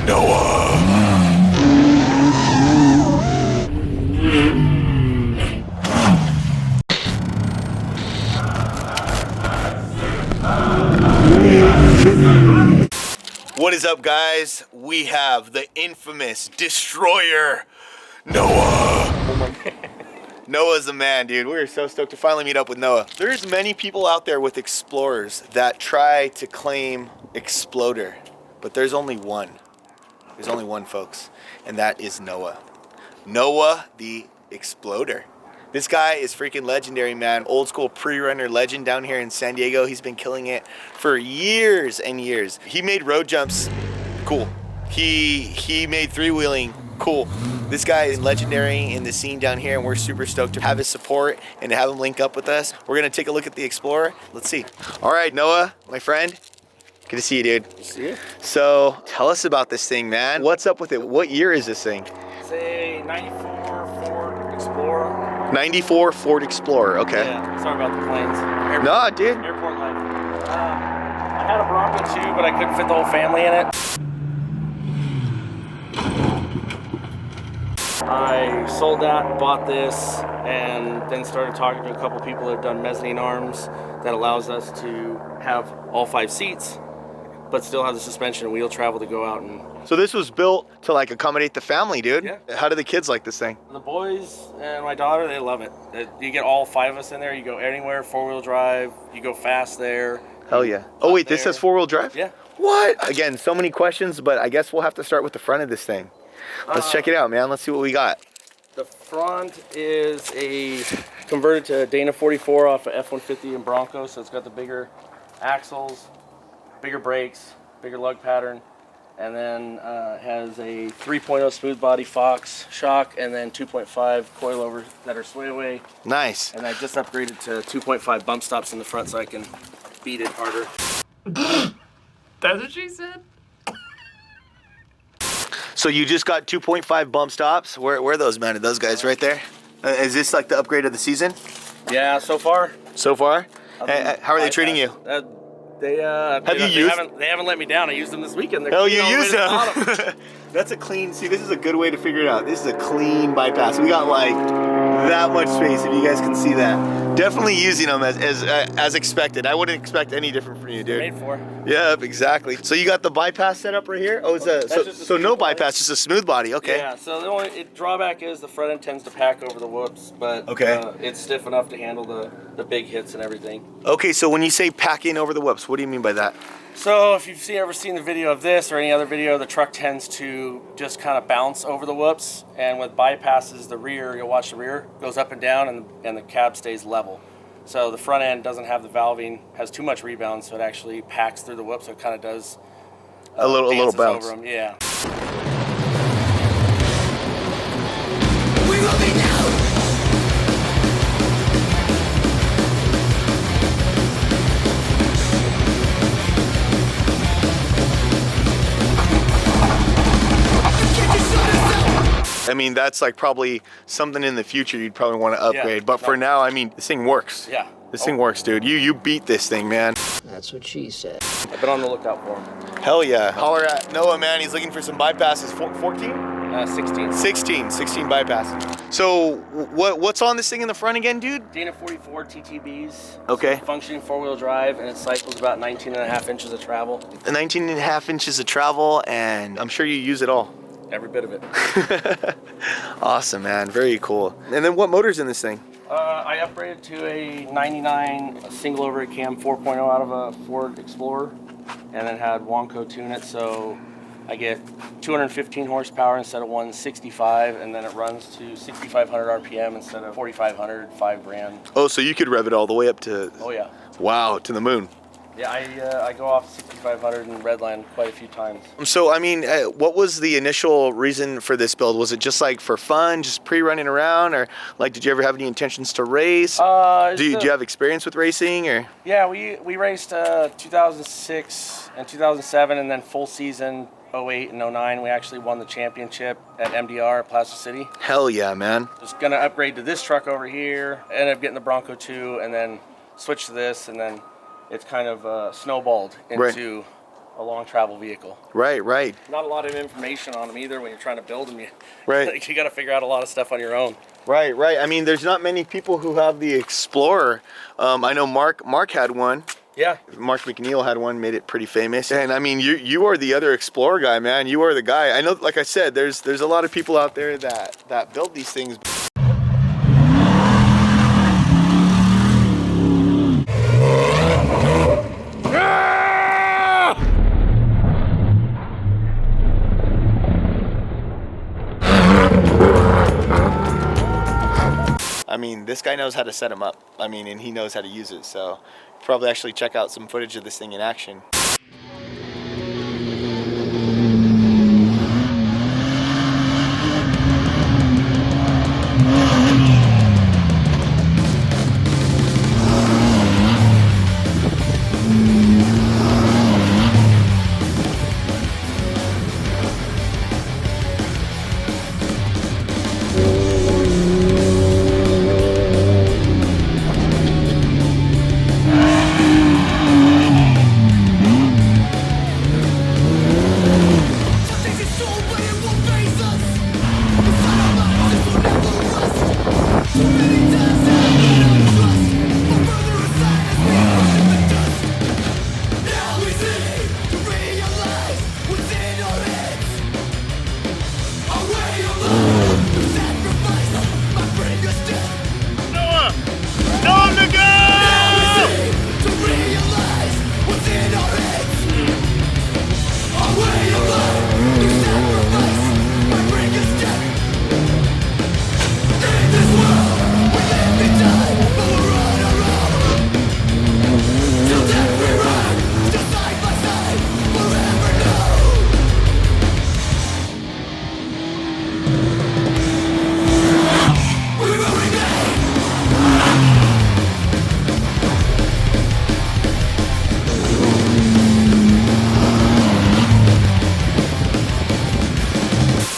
Noah. What is up, guys? We have the infamous destroyer, Noah. Noah's the man, dude. We're so stoked to finally meet up with Noah. There's many people out there with explorers that try to claim exploder, but there's only one. There's only one, folks, and that is Noah. Noah the Exploder. This guy is freaking legendary, man. Old school pre-runner legend down here in San Diego. He's been killing it for years and years. He made road jumps, cool. He made three-wheeling, cool. This guy is legendary in the scene down here, and we're super stoked to have his support and to have him link up with us. We're gonna take a look at the Explorer. Let's see. All right, Noah, my friend. Good to see you, dude. See you. So, tell us about this thing, man. What's up with it? What year is this thing? It's a 94 Ford Explorer. 94 Ford Explorer, okay. Yeah, sorry about the planes. No, dude. Airport life. I had a Bronco too, but I couldn't fit the whole family in it. I sold that, bought this, and then started talking to a couple people that have done mezzanine arms that allows us to have all 5 seats, but still have the suspension and wheel travel to go out and... So this was built to like accommodate the family, dude? Yeah. How do the kids like this thing? The boys and my daughter, they love it. You get all 5 of us in there, you go anywhere, 4-wheel drive, you go fast there. Hell yeah. Oh wait, this says 4-wheel drive? Yeah. What? Again, so many questions, but I guess we'll have to start with the front of this thing. Let's check it out, man. Let's see what we got. The front is a converted to Dana 44 off of F-150 and Bronco, so it's got the bigger axles, bigger brakes, bigger lug pattern, and then has a 3.0 smooth body Fox shock, and then 2.5 coilovers that are sway away. Nice. And I just upgraded to 2.5 bump stops in the front so I can beat it harder. That's what she said? So you just got 2.5 bump stops. Where are those mounted? Those guys right there? Is this like the upgrade of the season? Yeah, so far. So far? How are they treating you? They haven't let me down. I used them this weekend. Oh, you used them. That's a clean, see, this is a good way to figure it out. This is a clean bypass. We got like that much space, if you guys can see that. Definitely using them as expected. I wouldn't expect any different from you, dude. Made for. Yeah, exactly. So you got the bypass set up right here? Oh, so no bypass, just a smooth body, okay. Yeah, so the only drawback is the front end tends to pack over the whoops, but okay. It's stiff enough to handle the big hits and everything. Okay, so when you say packing over the whoops, what do you mean by that? So if you've ever seen the video of this or any other video, the truck tends to just kind of bounce over the whoops, and with bypasses, the rear, you'll watch the rear, goes up and down, and the cab stays level. So the front end doesn't have the valving, has too much rebound, so it actually packs through the whoops, so it kind of does a little bounce. Over them. Yeah. We're moving now. I mean, that's like probably something in the future you'd probably want to upgrade. Yeah, but for now, I mean, this thing works. Yeah. This thing works, dude. You beat this thing, man. That's what she said. I've been on the lookout for him. Hell yeah. Holler at Noah, man. He's looking for some bypasses. 14? 16. 16 bypasses. So what's on this thing in the front again, dude? Dana 44 TTBs. Okay. Functioning 4-wheel drive, and it cycles about 19.5 inches of travel. 19.5 inches of travel, and I'm sure you use it all. Every bit of it. Awesome, man. Very cool. And then what motor's in this thing? I upgraded to a 99 single overhead cam 4.0 out of a Ford Explorer, and then had Wonko tune it, so I get 215 horsepower instead of 165, and then it runs to 6,500 RPM instead of 4,500, 5 grand. Oh, so you could rev it all the way up to... Oh yeah. Wow, to the moon. Yeah, I go off 6,500 and redline quite a few times. So, I mean, what was the initial reason for this build? Was it just like for fun, just pre-running around, or like did you ever have any intentions to race? Do you have experience with racing, or? Yeah, we raced 2006 and 2007, and then full season 08 and 09. We actually won the championship at MDR at Plaza City. Hell yeah, man. Just gonna upgrade to this truck over here, ended up getting the Bronco 2, and then switch to this, and then it's kind of snowballed into a long travel vehicle. Right, right. Not a lot of information on them either when you're trying to build them. Right. You got to figure out a lot of stuff on your own. Right, right. I mean, there's not many people who have the Explorer. I know Mark had one. Yeah. Mark McNeil had one, made it pretty famous. And I mean, you are the other Explorer guy, man. You are the guy. I know, like I said, there's a lot of people out there that build these things. I mean, this guy knows how to set them up. I mean, and he knows how to use it. So probably actually check out some footage of this thing in action.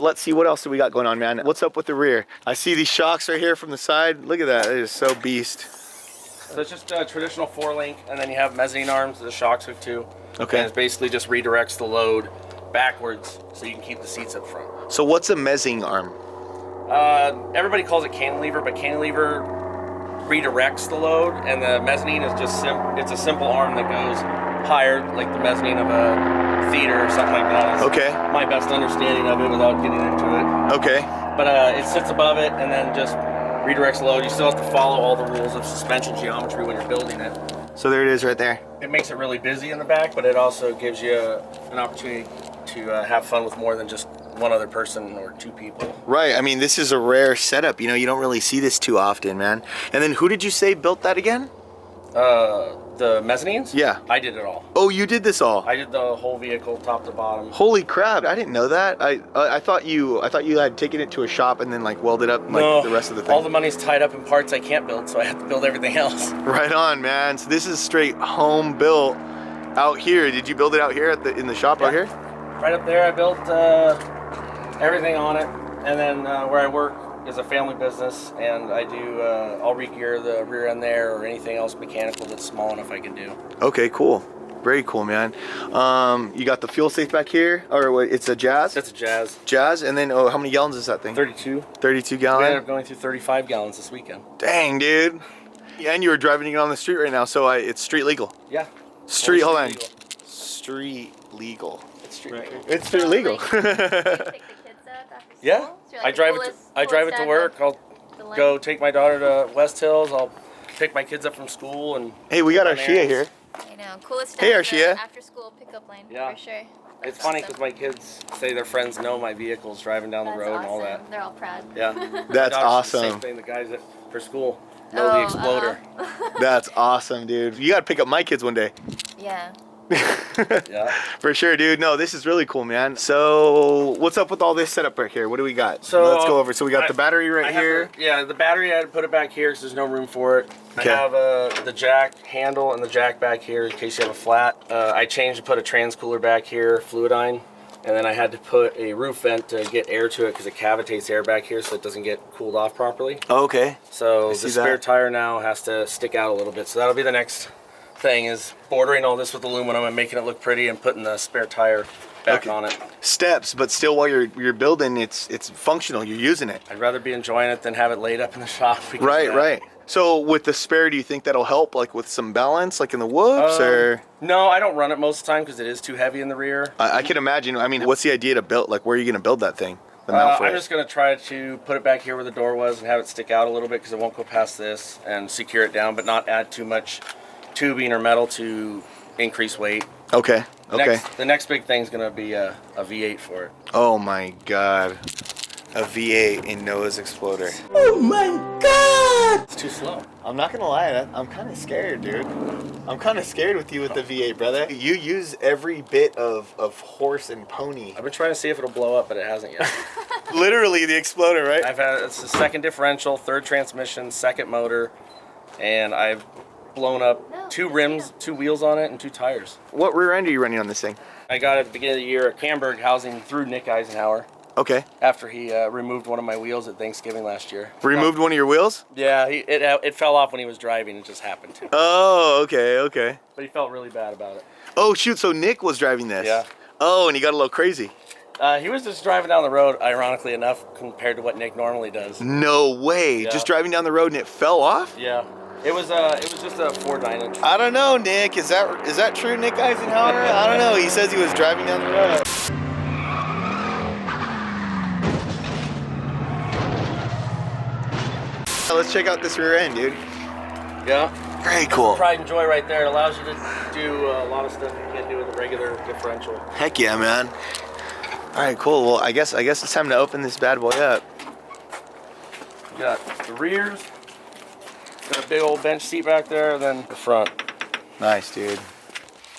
Let's see, what else do we got going on, man? What's up with the rear? I see these shocks right here from the side. Look at that, it is so beast. So it's just a traditional 4-link, and then you have mezzanine arms that the shocks hook to. Okay. And it basically just redirects the load backwards so you can keep the seats up front. So what's a mezzanine arm? Everybody calls it cantilever, but cantilever redirects the load, and the mezzanine is just it's a simple arm that goes higher, like the mezzanine of a theater or something like that. Is Okay. my best understanding of it without getting into it. Okay. But it sits above it and then just redirects the load. You still have to follow all the rules of suspension geometry when you're building it. So there it is right there. It makes it really busy in the back, but it also gives you an opportunity to have fun with more than just one other person or two people. Right, I mean, this is a rare setup. You know, you don't really see this too often, man. And then who did you say built that again? The mezzanines? Yeah. I did it all. Oh, you did this all? I did the whole vehicle, top to bottom. Holy crap! I didn't know that. I thought you had taken it to a shop and then like welded up like the rest of the thing. All the money's tied up in parts I can't build, so I have to build everything else. Right on, man. So this is straight home built out here. Did you build it out here in the shop out here? Right up there, I built everything on it, and then where I work is a family business, and I do I'll re-gear the rear end there or anything else mechanical that's small enough I can do. Okay, cool. Very cool, man. You got the fuel safe back here, or what? It's a Jazz? That's a Jazz. Jazz, and then how many gallons is that thing? 32. 32 We gallon? ended up going through 35 gallons this weekend. Dang, dude. Yeah, and you were driving it on the street right now, so it's street legal. Yeah. Street, hold on. legal. Street legal. It's street legal. It's street legal. Yeah. I drive it to work. I'll go take my daughter to West Hills. I'll pick my kids up from school and. Hey, we got Arshia here. I know, coolest Hey, stuff. Arshia. After school pickup line, Yeah. for sure. It's funny because my kids say their friends know my vehicles driving down the road and all that. They're all proud. Yeah. That's Dogs do the awesome. Same thing. The guys for school know the exploder. That's awesome, dude. You gotta pick up my kids one day. Yeah. Yeah. For sure, dude. No, this is really cool, man. So, what's up with all this setup right here? What do we got? So let's go over. So we got the battery right here. The battery I had to put it back here because there's no room for it. Okay. I have the jack handle and the jack back here in case you have a flat. I changed to put a trans cooler back here, fluidine, and then I had to put a roof vent to get air to it because it cavitates air back here so it doesn't get cooled off properly. Oh, okay. So I the see spare that. tire now has to stick out a little bit. So that'll be the next thing is bordering all this with aluminum and making it look pretty and putting the spare tire back on it. Steps, but still while you're building, it's functional. You're using it. I'd rather be enjoying it than have it laid up in the shop. Right. So with the spare, do you think that'll help, like with some balance, like in the whoops, or? No, I don't run it most of the time because it is too heavy in the rear. I can imagine. I mean, what's the idea to build? Like, where are you going to build that thing? The mount for I'm it? just going to try to put it back here where the door was and have it stick out a little bit because it won't go past this, and secure it down, but not add too much tubing or metal to increase weight. Okay. The next big thing is going to be a V8 for it. Oh my God. A V8 in Noah's Exploder. Oh my God! It's too slow. I'm not gonna lie, I'm kind of scared, dude. I'm kind of scared with you with the V8, brother. You use every bit of horse and pony. I've been trying to see if it'll blow up, but it hasn't yet. Literally the Exploder, right? It's the second differential, third transmission, second motor, and I've blown up 2 rims, 2 wheels on it, and 2 tires. What rear end are you running on this thing? I got at the beginning of the year a Camberg housing through Nick Eisenhower Okay. after he removed one of my wheels at Thanksgiving last year. Removed one of your wheels? Yeah, it fell off when he was driving. It just happened to. Oh, okay. But he felt really bad about it. Oh shoot, so Nick was driving this? Yeah. Oh, and he got a little crazy. He was just driving down the road, ironically enough, compared to what Nick normally does. No way. Yeah. Just driving down the road and it fell off? Yeah. It was just a 4.9-inch. I don't know, Nick. Is that true, Nick Eisenhower? I don't know. He says he was driving down the road. Let's check out this rear end, dude. Yeah. Very cool. Pride and joy right there. It allows you to do a lot of stuff you can't do with a regular differential. Heck yeah, man. All right, cool. Well, I guess it's time to open this bad boy up. You got the rears. Got a big old bench seat back there, and then the front. Nice, dude.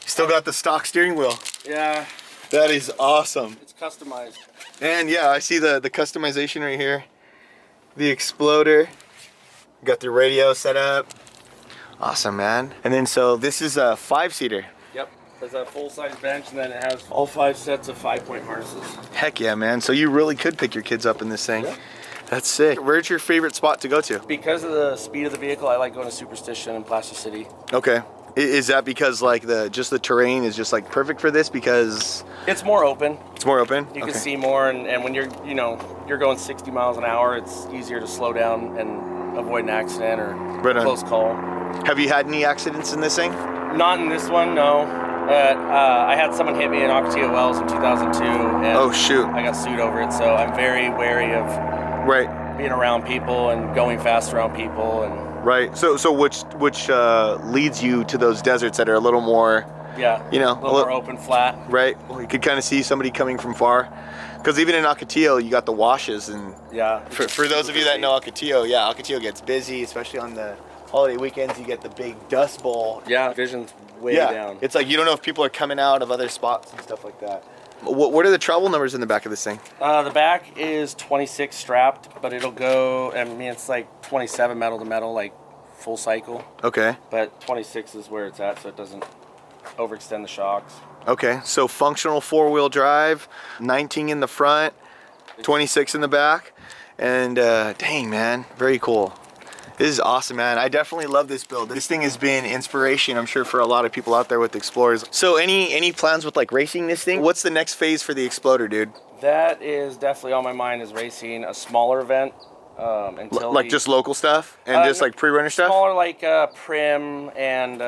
Still got the stock steering wheel. Yeah. That is awesome. It's customized. And yeah, I see the customization right here. The Exploder. Got the radio set up. Awesome, man. And then so this is a 5-seater. Yep. There's a full-size bench, and then it has all 5 sets of 5-point harnesses. Heck yeah, man. So you really could pick your kids up in this thing. Yeah. That's sick. Where's your favorite spot to go to? Because of the speed of the vehicle, I like going to Superstition and Placer City. Okay. Is that because like the terrain is just like perfect for this because It's more open. it's more open? You can see more, and when you're going 60 miles an hour, it's easier to slow down and avoid an accident or Right on. close call. Have you had any accidents in this thing? Not in this one, no. But I had someone hit me in Ocotillo Wells in 2002, and Oh shoot. I got sued over it. So I'm very wary of Right. being around people and going fast around people, and Right. So which leads you to those deserts that are a little more, yeah, you know, a little more open, flat. right? You could kind of see somebody coming from far. Because even in Ocotillo, you got the washes, and Yeah. for those of you that know Ocotillo, yeah, Ocotillo gets busy, especially on the holiday weekends. You get the big dust bowl. Yeah, vision's way Yeah, down. it's like you don't know if people are coming out of other spots and stuff like that. What are the travel numbers in the back of this thing? The back is 26 strapped, but it'll go, I mean, it's like 27 metal to metal, like full cycle. Okay. But 26 is where it's at, so it doesn't overextend the shocks. Okay. So functional 4-wheel drive, 19 in the front, 26 in the back, and dang, man, very cool. This is awesome, man. I definitely love this build. This thing has been inspiration, I'm sure, for a lot of people out there with Explorers. So any plans with like racing this thing? What's the next phase for the Exploder, dude? That is definitely on my mind, is racing a smaller event. Until Like just local stuff and just like pre-runner stuff? Smaller, like Prim and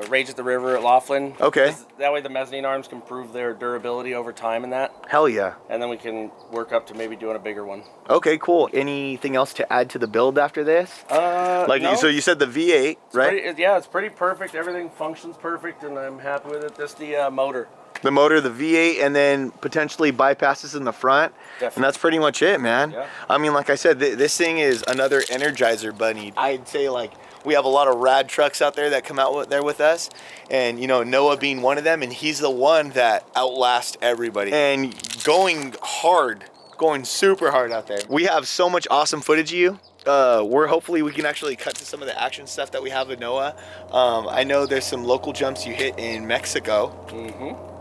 Rage at the River at Laughlin. Okay. That way the mezzanine arms can prove their durability over time in that. Hell yeah. And then we can work up to maybe doing a bigger one. Okay, cool. Anything else to add to the build after this? No. So you said the V8, right? Yeah, it's pretty perfect. Everything functions perfect, and I'm happy with it. Just the motor. The motor, the V8, and then potentially bypasses in the front. Definitely. And that's pretty much it, man. Yeah. I mean, like I said, this thing is another Energizer bunny. I'd say like we have a lot of rad trucks out there that come out there with us, and Noah being one of them, and he's the one that outlasts everybody and going hard, going super hard out there. We have so much awesome footage of you. Hopefully we can actually cut to some of the action stuff that we have with Noah. I know there's some local jumps you hit in Mexico. Mm-hmm.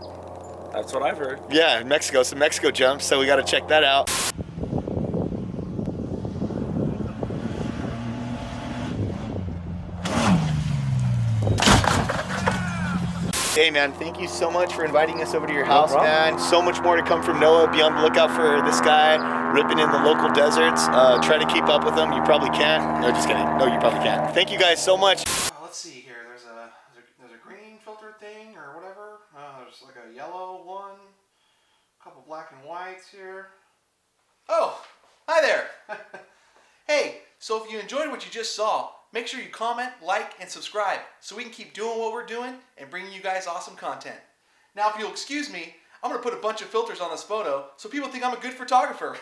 That's what I've heard. Yeah, Mexico, some Mexico jumps, so we got to check that out. Hey man, thank you so much for inviting us over to your house, problem. man. So much more to come from Noah. Be on the lookout for this guy ripping in the local deserts. Try to keep up with him. You probably can't. No, just kidding. No, you probably can't. Thank you guys so much. Let's see here. There's a green filter thing or whatever. There's like a yellow one. A couple black and whites here. Oh, hi there. Hey, so if you enjoyed what you just saw, make sure you comment, like, and subscribe so we can keep doing what we're doing and bringing you guys awesome content. Now, if you'll excuse me, I'm going to put a bunch of filters on this photo so people think I'm a good photographer.